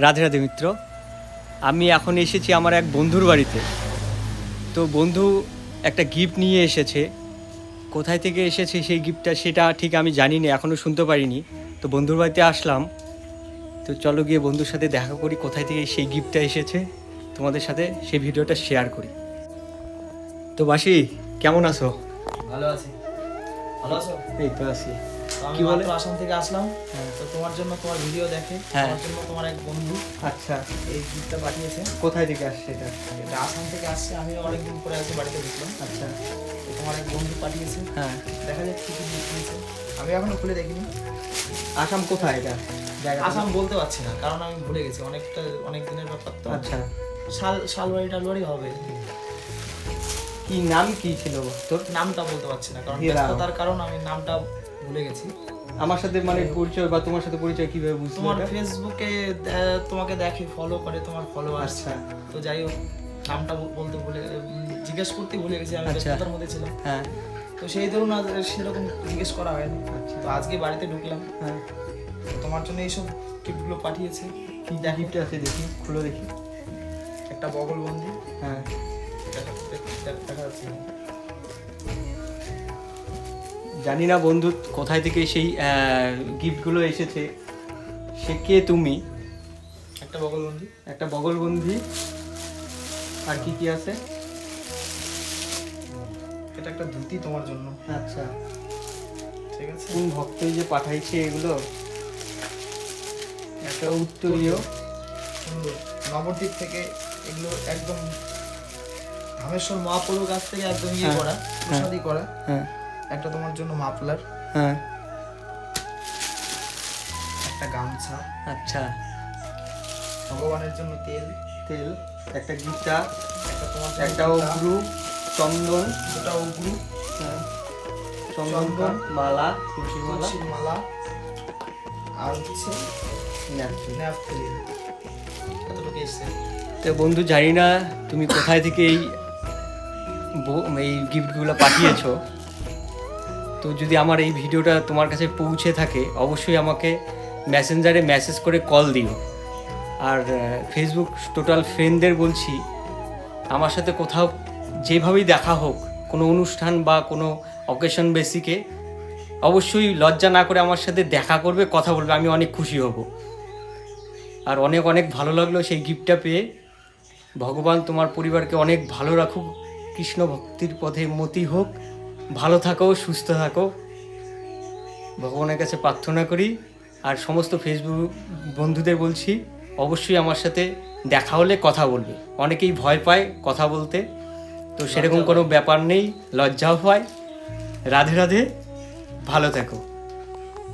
রাধে রাধে মিত্র। আমি এখন এসেছি আমার এক বন্ধুর বাড়িতে। তো বন্ধু একটা গিফট নিয়ে এসেছে। কোথায় থেকে এসেছে সেই গিফটটা সেটা ঠিক আমি জানি না, এখনও শুনতে পারিনি। তো বন্ধুর বাড়িতে আসলাম, তো চলো গিয়ে বন্ধুর সাথে দেখা করি কোথায় থেকে সেই গিফটটা এসেছে, তোমাদের সাথে সেই ভিডিওটা শেয়ার করি। তো বাসি, কেমন আছো? ভালো আছি। ভালো আছো? এই তো আছি। আমি কি বলে? মাত্র আসাম থেকে আসলাম। তো তোমার জন্য, তোমার ভিডিও দেখে তোমার জন্য তোমার এক বন্ধু আচ্ছা, এই গিফটটা পাঠিয়েছে। কোথায় থেকে আসছে এটা? এটা আসাম থেকে আসছে, আমি অনেকদিন পরে আজকে বাড়িতে ঢুকলাম। আচ্ছা, তো তোমার এক বন্ধু পাঠিয়েছে। হ্যাঁ। দেখা যাক কি কি দিয়েছে, আমি এখনো খুলে দেখিনি। আসাম কোথায় এটা জায়গা? আসাম বলতে পারছি না, কারণ আমি ভুলে গেছি, অনেক দিনের ব্যাপার তো। আচ্ছা, শালবাড়ি টালবাড়ি হবে। কি নাম কি ছিল তোর? নামটা বলতে পারছি না, কারণ হিরা। ব্যস্ততার কারণ আমি নামটা ভুলে গেছি। আমার সাথে মানে পরিচয় বা তোমার সাথে পরিচয় কিভাবে বুঝলে? তোমার ফেসবুকে তোমাকে দেখে, ফলো করে, তোমার ফলোয়ার। আচ্ছা, তো যাই হোক, নামটা বলতে জিজ্ঞেস করতে ভুলে গেছি, আমি আচ্ছা। ব্যস্ততার মধ্যে ছিলাম। হ্যাঁ, তো সেই ধরুন আজ সেরকম জিজ্ঞেস করা হয়নি। আচ্ছা। তো আজকে বাড়িতে ঢুকলাম, হ্যাঁ। তো তোমার জন্য এইসব গিফটগুলো পাঠিয়েছে। কি গিফট আছে দেখি, খুলে দেখি। একটা বগলবন্দি। হ্যাঁ, দেখা যাচ্ছে না। জানি না বন্ধু কোথায় থেকে সেই গিফটগুলো এসেছে, সে কে তুমি? একটা বগলবন্দি, একটা বগলবন্দি, আর কি কি আছে? এটা একটা ধুতি তোমার জন্য। আচ্ছা, ঠিক আছে। কোন ভক্তই যে পাঠাইছে এগুলো? একটা উত্তরীয়, সুন্দর, নবদ্বীপ থেকে এগুলো একদম ধামেশ্বর মহাপ্রভুর কাছ থেকে একদম ইয়ে হ্যাঁ, করা, প্রসাদি করা। হ্যাঁ একটা তোমার জন্য মাফলার, হ্যাঁ। একটা গামছা, আচ্ছা, ভগবানের জন্য তেল, তেল, একটা গীতা, একটা তোমার একটা অগ্রু, চন্দন, দুটা উগরু, হ্যাঁ, চন্দন, মালা, তুলসী মালা, তুলসীর মালা, আর হচ্ছে ন্যাপকিন। ন্যাপথলিন। এতটুকু এসছে। তো বন্ধু জানি না তুমি কোথায় থেকে এই গিফটগুলো পাঠিয়েছো। তো যদি আমার এই ভিডিওটা তোমার কাছে পৌঁছে থাকে অবশ্যই আমাকে মেসেঞ্জারে মেসেজ করে কল দিও। আর ফেসবুক টোটাল ফ্রেন্ডদের বলছি, আমার সাথে কোথাও যেভাবেই দেখা হোক, কোনো অনুষ্ঠান বা কোনো অকেশন বেসিকে অবশ্যই লজ্জা না করে আমার সাথে দেখা করবে, কথা বলবে, আমি অনেক খুশি হব। আর অনেক অনেক ভালো লাগলো সেই গিফটটা পেয়ে। ভগবান তোমার পরিবারকে অনেক ভালো রাখুক, কৃষ্ণ ভক্তির পথে মতি হোক, ভালো থাকো, সুস্থ থাকো, ভগবানের কাছে প্রার্থনা করি। আর সমস্ত ফেসবুক বন্ধুদের বলছি অবশ্যই আমার সাথে দেখা হলে কথা বলবে। অনেকেই ভয় পায় কথা বলতে, তো সেরকম কোনো ব্যাপার নেই, লজ্জাও হয়। রাধে রাধে, ভালো থেকো।